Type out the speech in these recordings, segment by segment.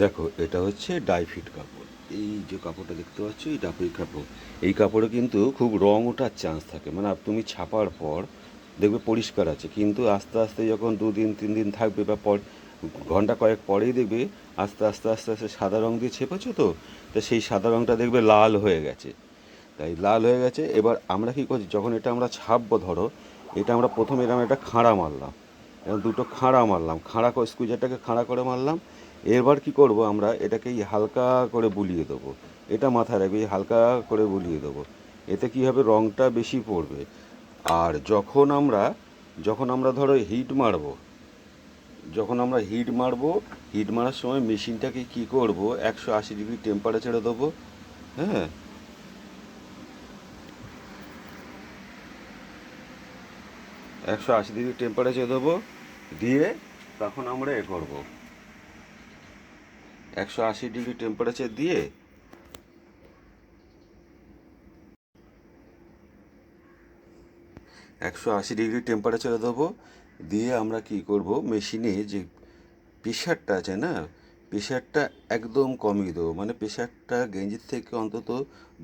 দেখো, এটা হচ্ছে ডাইফিট কাপড়। এই যে কাপড়টা দেখতে পাচ্ছ, এই ডাইফিট কাপড়। এই কাপড়ে কিন্তু খুব রং ওঠার চান্স থাকে, মানে তুমি ছাপার পর দেখবে পরিষ্কার আছে, কিন্তু আস্তে আস্তে যখন 2 দিন 3 দিন থাকবে বা ঘন্টা কয়েক পরেই দেখবে আস্তে আস্তে আস্তে আস্তে সাদা রং দিয়ে ছেপেছো তো, তো সেই সাদা রংটা দেখবে লাল হয়ে গেছে। তাই লাল হয়ে গেছে। এবার আমরা কী করছি, যখন এটা আমরা ছাপবো, ধরো এটা আমরা প্রথমে এরকম একটা খাঁড়া মারলাম, এরকম দুটো খাঁড়া মারলাম, খাঁড়া করে স্কুইজারটাকে খাঁড়া করে মারলাম। এবার কি করব, আমরা এটাকে হালকা করে বুলিয়ে দেবো। এটা মাথায় রাখবে, হালকা করে বুলিয়ে দেবো। এতে কী হবে, রঙটা বেশি পড়বে। আর যখন আমরা ধরো হিট মারবো, হিট মারার সময় মেশিনটাকে কি করব, 180 ডিগ্রি টেম্পারেচারে দেবো। হ্যাঁ, 180 ডিগ্রি টেম্পারেচার দেবো। দিয়ে তখন আমরা করবো, 180 ডিগ্রি টেম্পারেচার দিয়ে 180 ডিগ্রি টেম্পারেচারে দেবো। দিয়ে আমরা কি করব, মেশিনে যে প্রেশারটা আছে না, প্রেশারটা একদম কমিয়ে দেবো। মানে প্রেশারটা গেঞ্জির থেকে অন্তত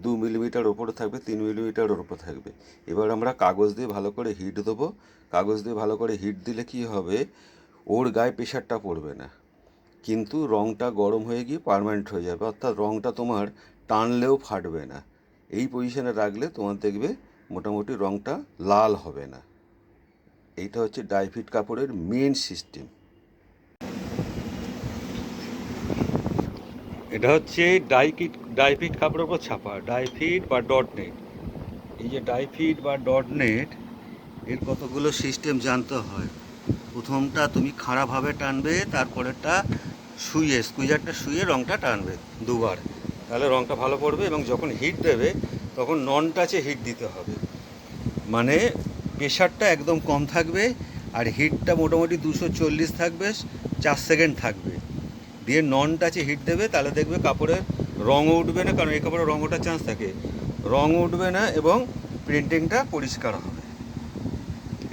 2 মিলিমিটার ওপরে থাকবে, 3 মিলিমিটার ওপরে থাকবে। এবার আমরা কাগজ দিয়ে ভালো করে হিট দেবো। কাগজ দিয়ে ভালো করে হিট দিলে কি হবে, ওর গায়ে প্রেশারটা পড়বে না, কিন্তু রঙটা গরম হয়ে গিয়ে পার্মানেন্ট হয়ে যাবে। অর্থাৎ রঙটা তোমার টানলেও ফাটবে না। এই পজিশনে রাখলে তোমার দেখবে মোটামুটি রঙটা লাল হবে না। এইটা হচ্ছে ডাইফিট কাপড়ের মেন সিস্টেম। এটা হচ্ছে ডাইফিট কাপড়ের উপর ছাপা, ডাইফিট বা ডট নেট। এই যে ডাইফিট বা ডট নেট, এর কতগুলো সিস্টেম জানতে হয়। প্রথমটা তুমি খাড়াভাবে টানবে, তারপরেরটা স্কুইজারটা শুয়ে রঙটা টানবে 2বার, তাহলে রঙটা ভালো পড়বে। এবং যখন হিট দেবে তখন নন টাচে হিট দিতে হবে, মানে প্রেশারটা একদম কম থাকবে, আর হিটটা মোটামুটি 240 থাকবে, 4 সেকেন্ড থাকবে। দিয়ে নন টাচে হিট দেবে, তাহলে দেখবে কাপড়ের রঙও উঠবে না, কারণ এই কাপড়ের রঙ ওঠার চান্স থাকে, রঙ উঠবে না এবং প্রিন্টিংটা পরিষ্কার হবে।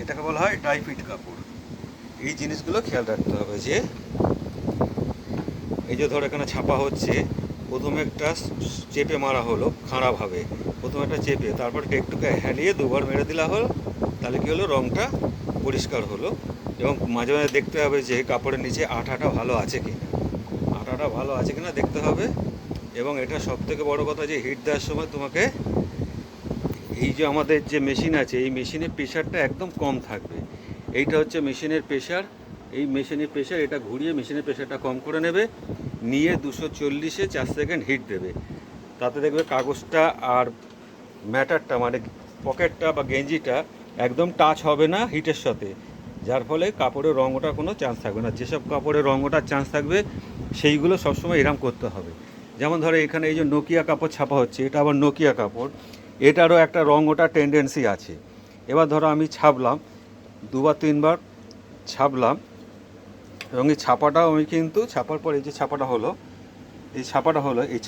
এটাকে বলা হয় ডাইফিট কাপড়। এই জিনিসগুলো খেয়াল রাখতে হবে যে, এই যে ধর এখানে ছাপা হচ্ছে, প্রথমে একটা চেপে মারা হলো খাড়াভাবে, প্রথমে একটা চেপে, তারপর একটুকে হেলিয়ে 2বার মেরে দেওয়া হলো, তাহলে কী হলো, রঙটা পরিষ্কার হলো। এবং মাঝে মাঝে দেখতে হবে যে কাপড়ের নিচে আঠাটা ভালো আছে কি না, আঠাটা ভালো আছে কি না দেখতে হবে। এবং এটা সবথেকে বড় কথা যে হিট দেওয়ার সময় তোমাকে, এই যে আমাদের যে মেশিন আছে, এই মেশিনের প্রেশারটা একদম কম থাকবে। এইটা হচ্ছে মেশিনের প্রেশার। এই মেশিনের প্রেশার, এটা ঘুরিয়ে মেশিনের প্রেশারটা কম করে নেবে, নিয়ে 240-এ 4 সেকেন্ড হিট দেবে। তাতে দেখবে কাগজটা আর ম্যাটারটা, মানে পকেটটা বা গেঞ্জিটা একদম টাচ হবে না হিটের সাথে, যার ফলে কাপড়ের রঙ ওঠার কোনো চান্স থাকবে না। যেসব কাপড়ের রঙ ওঠার চান্স থাকবে সেইগুলো সবসময় এরম করতে হবে। যেমন ধরো এখানে এই যে নোকিয়া কাপড় ছাপা হচ্ছে, এটা আবার নোকিয়া কাপড়, এটারও একটা রঙ ওঠার টেন্ডেন্সি আছে। এবার ধরো আমি ছাপলাম, 2বার 3বার ছাপলাম, এবং এই ছাপাটাও আমি কিন্তু ছাপার পর, এই যে ছাপাটা হলো, এই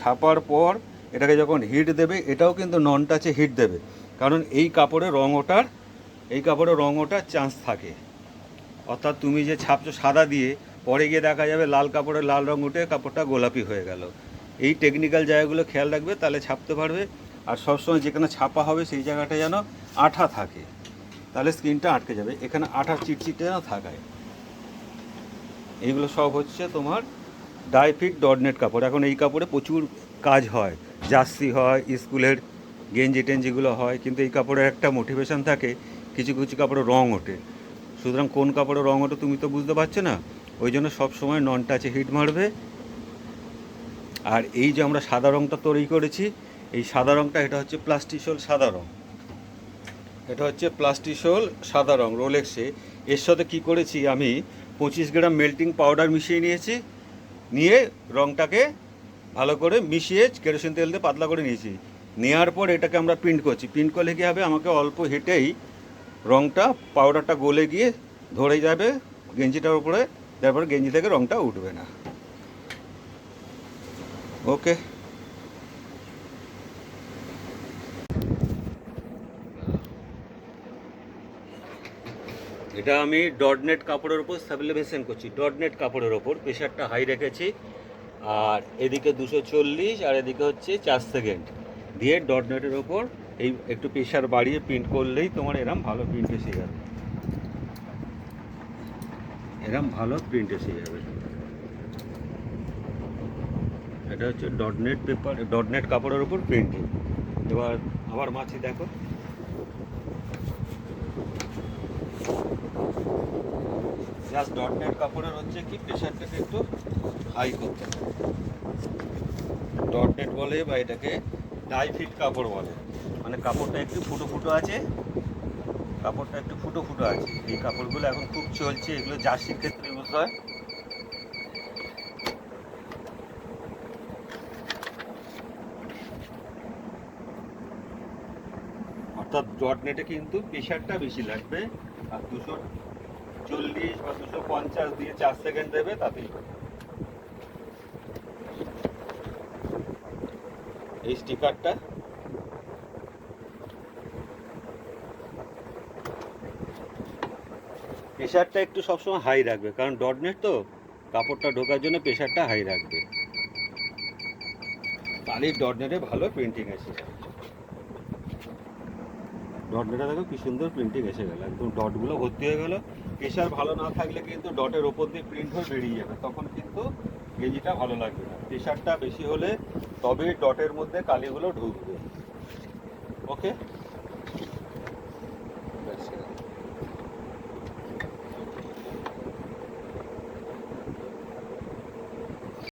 ছাপার পর এটাকে যখন হিট দেবে, এটাও কিন্তু নন টাচে হিট দেবে, কারণ এই কাপড়ে রঙ ওঠার চান্স থাকে। অর্থাৎ তুমি যে ছাপছো সাদা দিয়ে, পরে গিয়ে দেখা যাবে লাল কাপড়ে লাল রঙ উঠে কাপড়টা গোলাপি হয়ে গেল। এই টেকনিক্যাল জায়গাগুলো খেয়াল রাখবে, তাহলে ছাপতে পারবে। আর সবসময় যেখানে ছাপা হবে সেই জায়গাটা যেন আঠা থাকে, তাহলে স্ক্রিনটা আটকে যাবে, এখানে আঠার চিটচিটে যেন থাকায়। এইগুলো সব হচ্ছে তোমার ডাইফিট ডটনেট কাপড়। এখন এই কাপড়ে প্রচুর কাজ হয়, জার্সি হয়, স্কুলের গেঞ্জি টেঞ্জিগুলো হয়, কিন্তু এই কাপড়ের একটা মোটিভেশন থাকে, কিছু কিছু কাপড়ে রঙ ওঠে। সুতরাং কোন কাপড়ে রঙ ওঠে তুমি তো বুঝতে পারছো না, ওই জন্য সবসময় নন টাচে হিট মারবে। আর এই যে আমরা সাদা রঙটা তৈরি করেছি, এই সাদা রঙটা, এটা হচ্ছে প্লাস্টিসোল সাদা রঙ, এটা হচ্ছে প্লাস্টিসোল সাদা রঙ রোলেক্সে। এর সাথে কী করেছি আমি, 25 গ্রাম মেল্টিং পাউডার মিশিয়ে নিয়েছি, নিয়ে রঙটাকে ভালো করে মিশিয়ে কেরোসিন তেল দিয়ে পাতলা করে নিয়েছি। নেওয়ার পর এটাকে আমরা প্রিন্ট করছি। প্রিন্ট করলে কী হবে, আমাকে অল্প হিটেই রঙটা, পাউডারটা গলে গিয়ে ধরে যাবে গেঞ্জিটার উপরে, তারপরে গেঞ্জি থেকে রঙটা উঠবে না। ওকে, এটা আমি ডটনেট কাপড়ের ওপর সাবলিমেশন করছি। ডটনেট কাপড়ের ওপর প্রেশারটা হাই রেখেছি, আর এদিকে 240 আর এদিকে হচ্ছে 4 সেকেন্ড দিয়ে ডট নেটের ওপর এই একটু প্রেশার বাড়িয়ে প্রিন্ট করলেই তোমার এরম ভালো প্রিন্ট এসে যাবে, এরম ভালো প্রিন্ট এসে যাবে। এটা হচ্ছে dot net paper, dot net কাপড়ের ওপর প্রিন্টিং। এবার আবার মাছি দেখো, জাস্ট ডট নেট কাপড়ের হচ্ছে কি প্রেশারটাকে একটু হাই করতে হবে। ডট নেট বলে বা এটাকে ডাই ফিট কাপড় বলে, মানে কাপড়টা একটু ফুটো ফুটো আছে, কাপড়টা একটু ফুটো ফুটো আছে। এই কাপড়গুলো এখন খুব চলছে, এগুলো জার্সির ক্ষেত্রে ইউজ হয়। অর্থাৎ ডট নেটে কিন্তু প্রেশারটা বেশি লাগবে, আর 240 বা 250 দিয়ে 4 সেকেন্ড দেবে তাতেই। এই স্টিকারটা প্রেশারটা একটু সবসময় হাই রাখবে, কারণ ডট নেট তো কাপড়টা ঢোকার জন্য প্রেশারটা হাই রাখবে, তাহলে ডট নেটে ভালো প্রিন্টিং এসে যাবে। ডট নেটে দেখো কি সুন্দর প্রিন্টিং এসে গেল, একদম ডটগুলো ভর্তি হয়ে গেল। প্রেশার ভালো না থাকলে কিন্তু ডটের ওপর দিয়ে প্রিন্ট হয়ে বেরিয়ে যাবে, তখন কিন্তু গেঞ্জিটা ভালো লাগবে না। প্রেশারটা বেশি হলে তবেই ডটের মধ্যে কালিগুলো ঢুকবে। ওকে।